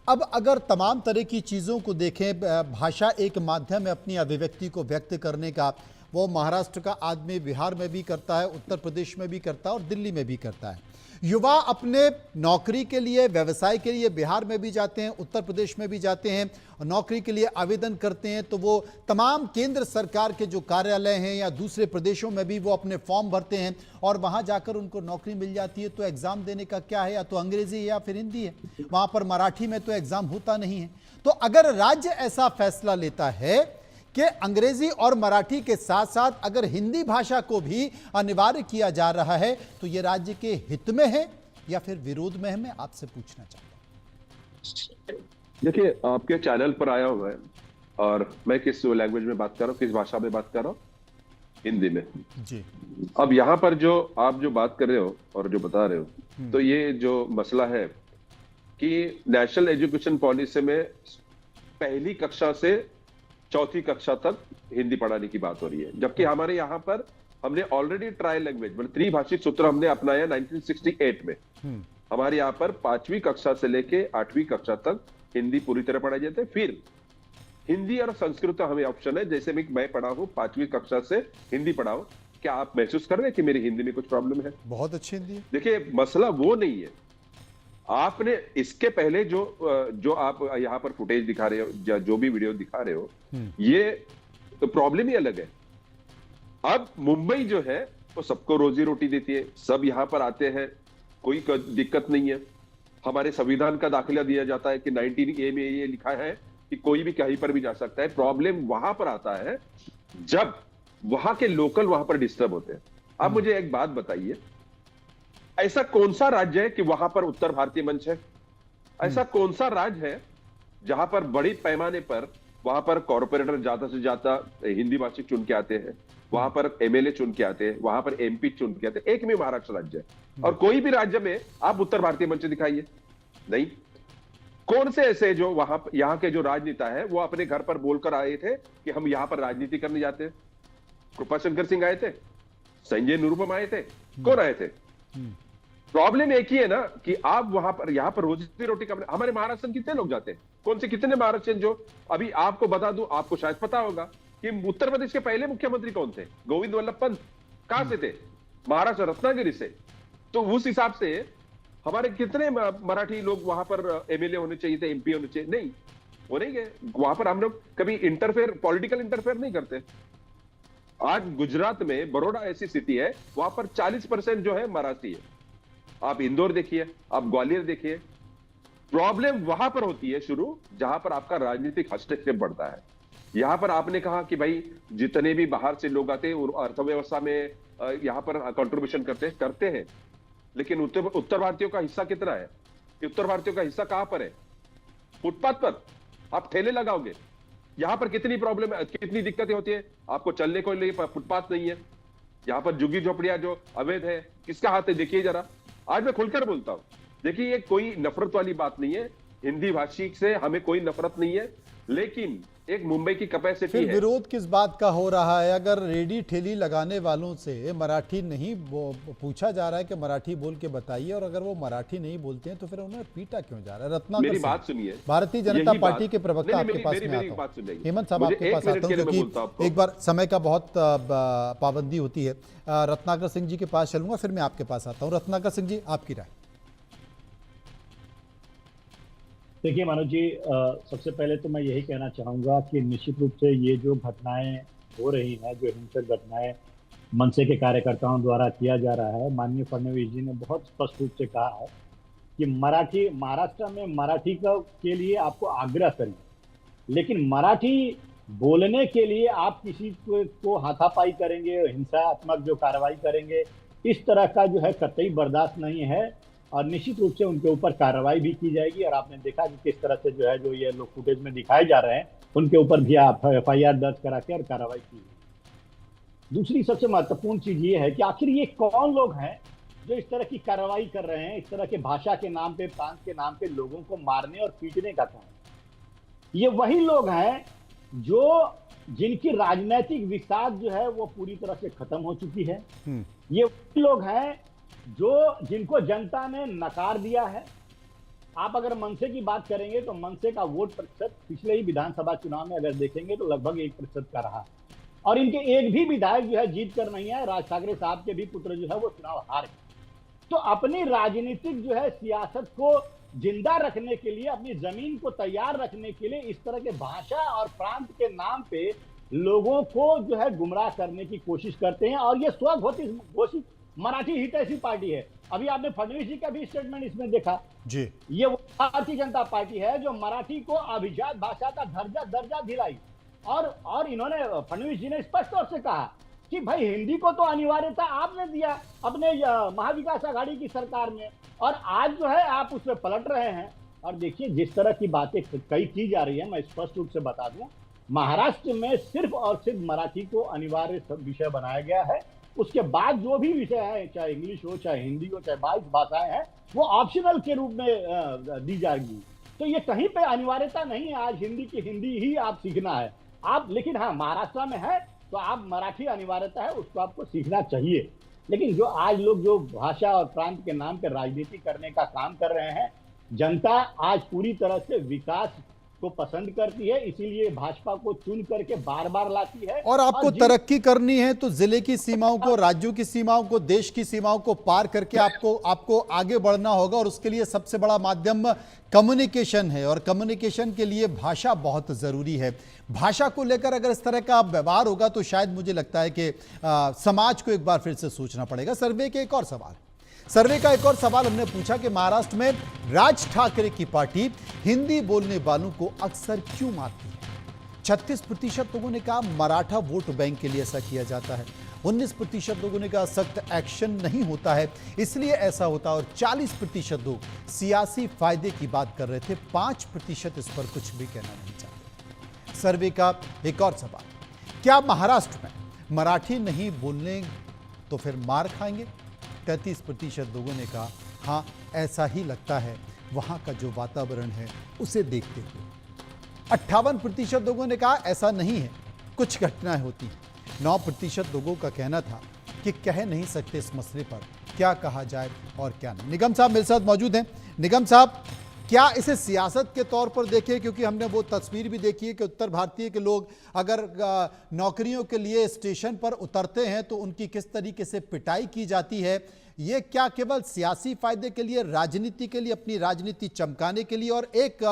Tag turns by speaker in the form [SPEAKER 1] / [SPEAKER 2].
[SPEAKER 1] अब अगर तमाम तरह की चीज़ों को देखें, भाषा एक माध्यम है अपनी अभिव्यक्ति को व्यक्त करने का। वो महाराष्ट्र का आदमी बिहार में भी करता है, उत्तर प्रदेश में भी करता है और दिल्ली में भी करता है। युवा अपने नौकरी के लिए, व्यवसाय के लिए बिहार में भी जाते हैं, उत्तर प्रदेश में भी जाते हैं, नौकरी के लिए आवेदन करते हैं तो वो तमाम केंद्र सरकार के जो कार्यालय हैं या दूसरे प्रदेशों में भी वो अपने फॉर्म भरते हैं और वहाँ जाकर उनको नौकरी मिल जाती है। तो एग्ज़ाम देने का क्या है, या तो अंग्रेजी है या फिर हिंदी है, वहाँ पर मराठी में तो एग्ज़ाम होता नहीं है। तो अगर राज्य ऐसा फैसला लेता है कि अंग्रेजी और मराठी के साथ साथ अगर हिंदी भाषा को भी अनिवार्य किया जा रहा है, तो ये राज्य के हित में है या फिर विरोध में है, मैं आपसे पूछना चाहता हूं।
[SPEAKER 2] देखिए, आपके चैनल पर आया हुआ है और मैं किस लैंग्वेज में बात कर रहा हूँ, किस भाषा में बात कर रहा हूँ? हिंदी में जी। अब यहाँ पर जो आप जो बात कर रहे हो और जो बता रहे हो, तो ये जो मसला है कि नेशनल एजुकेशन पॉलिसी में पहली कक्षा से चौथी कक्षा तक हिंदी पढ़ाने की बात हो रही है, जबकि हमारे यहाँ पर हमने ऑलरेडी ट्रायल लैंग्वेज मतलब त्रिभाषिक सूत्र हमने अपनाया 1968 में। हमारे यहाँ पर 5वीं कक्षा से लेके 8वीं कक्षा तक हिंदी पूरी तरह पढ़ाई जाती है। फिर हिंदी और संस्कृत हमें ऑप्शन है, जैसे मैं पढ़ा हूँ 5वीं कक्षा से हिंदी पढ़ाओ। क्या आप महसूस कर रहे हैं कि मेरी हिंदी में कुछ प्रॉब्लम है? बहुत अच्छी हिंदी है। देखिए, मसला वो नहीं है। आपने इसके पहले जो आप यहाँ पर फुटेज दिखा रहे हो, जो भी वीडियो दिखा रहे हो, ये तो प्रॉब्लम ही अलग है। अब मुंबई जो है वो सबको रोजी रोटी देती है, सब यहाँ पर आते हैं, कोई दिक्कत नहीं है। हमारे संविधान का दाखिला दिया जाता है कि 19A में ये लिखा है कि कोई भी कहीं पर भी जा सकता है। प्रॉब्लम वहां पर आता है जब वहां के लोकल वहां पर डिस्टर्ब होते हैं। अब मुझे एक बात बताइए, ऐसा कौन सा राज्य है कि वहां पर उत्तर भारतीय मंच है? ऐसा कौन सा राज्य है जहां पर बड़ी पैमाने पर वहां पर कॉर्पोरेटर ज्यादा से ज्यादा हिंदी भाषी चुन के आते हैं, वहां पर MLA चुन के आते हैं, वहां पर MP चुन के आते हैं? एक में महाराष्ट्र राज्य है। और कोई भी राज्य में आप उत्तर भारतीय मंच दिखाइए, नहीं। कौन से ऐसे जो वहां यहाँ के जो राजनेता है वो अपने घर पर बोलकर आए थे कि हम यहाँ पर राजनीति करने जाते हैं? कृपाशंकर सिंह आए थे, संजय निरुपम आए थे, कौन आए थे? प्रॉब्लम एक ही है ना कि आप वहां पर यहाँ पर रोजी रोटी का। हमारे महाराष्ट्र में कितने लोग जाते हैं? कौन से कितने महाराष्ट्र जो अभी आपको बता दूं, आपको शायद पता होगा कि उत्तर प्रदेश के पहले मुख्यमंत्री कौन थे? गोविंद वल्लभ पंत। कहां से थे? महाराष्ट्र, रत्नागिरी से। तो उस हिसाब से हमारे कितने मराठी लोग वहां पर MLA होने चाहिए थे, MP होने चाहिए? नहीं, वो नहीं गए वहां पर। हम लोग कभी पॉलिटिकल इंटरफेयर नहीं करते। आज गुजरात में बड़ौदा ऐसी स्थिति है, वहां पर 40% जो है मराठी है। आप इंदौर देखिए, आप ग्वालियर देखिए। प्रॉब्लम वहां पर होती है शुरू, जहां पर आपका राजनीतिक हस्तक्षेप बढ़ता है। यहां पर आपने कहा कि भाई जितने भी बाहर से लोग आते हैं अर्थव्यवस्था में यहां पर कंट्रीब्यूशन करते हैं, लेकिन उत्तर भारतीयों का हिस्सा कितना है? उत्तर भारतीयों का हिस्सा कहां पर है? फुटपाथ पर आप ठेले लगाओगे। यहां पर कितनी प्रॉब्लम है, कितनी दिक्कतें होती है? आपको चलने को लिए फुटपाथ नहीं है। यहां पर झुग्गी झोपड़ियां जो अवैध है, किसका हाथ है? देखिए जरा। आज मैं खुलकर बोलता हूं, देखिए ये कोई नफरत वाली बात नहीं है। हिंदी भाषी से हमें कोई नफरत नहीं है, लेकिन एक मुंबई की कैपेसिटी है।
[SPEAKER 1] विरोध किस बात का हो रहा है? अगर रेडी ठेली लगाने वालों से मराठी नहीं पूछा जा रहा है कि मराठी बोल के बताइए, और अगर वो मराठी नहीं बोलते हैं तो फिर उन्हें पीटा क्यों जा रहा है? रत्नाकर
[SPEAKER 2] मेरी बात सुनिए,
[SPEAKER 1] भारतीय जनता पार्टी के प्रवक्ता आपके पास में आता हूं। हेमंत साहब आपके पास आता हूं, क्योंकि एक बार समय का बहुत पाबंदी होती है। रत्नाकर सिंह जी के पास चलूंगा, फिर मैं आपके पास आता हूँ। रत्नाकर सिंह जी, आपकी राय।
[SPEAKER 3] देखिए मनोज जी, सबसे पहले तो मैं यही कहना चाहूँगा कि निश्चित रूप से ये जो घटनाएं हो रही हैं, जो हिंसक घटनाएं मनसे के कार्यकर्ताओं द्वारा किया जा रहा है, माननीय फडणवीस जी ने बहुत स्पष्ट रूप से कहा है कि महाराष्ट्र में मराठी के लिए आपको आग्रह करें, लेकिन मराठी बोलने के लिए आप किसी को हाथापाई करेंगे, हिंसात्मक जो कार्रवाई करेंगे, इस तरह का जो है कतई बर्दाश्त नहीं है। और निश्चित रूप से उनके ऊपर कार्रवाई भी की जाएगी। और आपने देखा कि किस तरह से जो है, जो ये लोग फुटेज में दिखाए जा रहे हैं, उनके ऊपर भी FIR दर्ज करा के और कार्रवाई की है। दूसरी सबसे महत्वपूर्ण चीज ये है कि आखिर ये कौन लोग हैं जो इस तरह की कार्रवाई कर रहे हैं, इस तरह के भाषा के नाम पे, प्रांत के नाम पे लोगों को मारने और पीटने का काम। ये वही लोग हैं जिनकी राजनीतिक विसात जो है वो पूरी तरह से खत्म हो चुकी है। ये वही लोग हैं जिनको जनता ने नकार दिया है। आप अगर मनसे की बात करेंगे तो मनसे का वोट प्रतिशत पिछले ही विधानसभा चुनाव में अगर देखेंगे तो लगभग 1% का रहा, और इनके एक भी विधायक जो है जीत कर नहीं है। राज ठाकरे साहब के भी पुत्र जो है वो चुनाव हार गए। तो अपनी राजनीतिक जो है सियासत को जिंदा रखने के लिए, अपनी जमीन को तैयार रखने के लिए इस तरह के भाषा और प्रांत के नाम पे लोगों को जो है गुमराह करने की कोशिश करते हैं। और ये स्वघोषित मराठी हितैषी पार्टी है। अभी आपने फडणवीस जी का भी स्टेटमेंट इसमें देखा
[SPEAKER 1] जी।
[SPEAKER 3] ये वो भारतीय जनता पार्टी है जो मराठी को अभिजात भाषा का दर्जा दिलाई। और इन्होंने, फडणवीस जी ने स्पष्ट तौर से कहा कि भाई हिंदी को तो अनिवार्यता आपने दिया अपने महाविकास आघाड़ी की सरकार में, और आज जो है आप उस पर पलट रहे हैं। और देखिए जिस तरह की बातें कई की जा रही है, मैं स्पष्ट रूप से बता दूं, महाराष्ट्र में सिर्फ और सिर्फ मराठी को अनिवार्य विषय बनाया गया है। उसके बाद जो भी विषय है, चाहे इंग्लिश हो, चाहे हिंदी हो, चाहे 22 भाषाएं हैं, वो ऑप्शनल के रूप में दी जाएगी। तो ये कहीं पे अनिवार्यता नहीं है आज हिंदी की हिंदी ही आप सीखना है आप। लेकिन हाँ, महाराष्ट्र में है तो आप मराठी अनिवार्यता है, उसको आपको सीखना चाहिए। लेकिन जो आज लोग जो भाषा और प्रांत के नाम पर राजनीति करने का काम कर रहे हैं, जनता आज पूरी तरह से विकास को पसंद करती है, इसीलिए भाजपा को चुन करके बार बार लाती है।
[SPEAKER 1] और आपको तरक्की करनी है तो जिले की सीमाओं को, राज्यों की सीमाओं को, देश की सीमाओं को पार करके आपको आगे बढ़ना होगा। और उसके लिए सबसे बड़ा माध्यम कम्युनिकेशन है, और कम्युनिकेशन के लिए भाषा बहुत जरूरी है। भाषा को लेकर अगर इस तरह का व्यवहार होगा तो शायद मुझे लगता है कि समाज को एक बार फिर से सोचना पड़ेगा। सर्वे का एक और सवाल हमने पूछा कि महाराष्ट्र में राज ठाकरे की पार्टी हिंदी बोलने वालों को अक्सर क्यों मारती है। 36% लोगों ने कहा मराठा वोट बैंक के लिए ऐसा किया जाता है। 19% लोगों ने कहा सख्त एक्शन नहीं होता है इसलिए ऐसा होता है, और 40% लोग सियासी फायदे की बात कर रहे थे। 5% इस पर कुछ भी कहना नहीं चाहते। सर्वे का एक और सवाल, क्या महाराष्ट्र में मराठी नहीं बोलने तो फिर मार खाएंगे। 33% लोगों ने कहा हाँ ऐसा ही लगता है, वहां का जो वातावरण है उसे देखते हुए। 58% लोगों ने कहा ऐसा नहीं है, कुछ घटनाएं होती हैं। 9% लोगों का कहना था कि कह नहीं सकते इस मसले पर क्या कहा जाए और क्या नहीं। निगम साहब मेरे साथ मौजूद हैं। निगम साहब, क्या इसे सियासत के तौर पर देखें, क्योंकि हमने वो तस्वीर भी देखी है कि उत्तर भारतीय के लोग अगर नौकरियों के लिए स्टेशन पर उतरते हैं तो उनकी किस तरीके से पिटाई की जाती है। ये क्या केवल सियासी फायदे के लिए, राजनीति के लिए, अपनी राजनीति चमकाने के लिए, और एक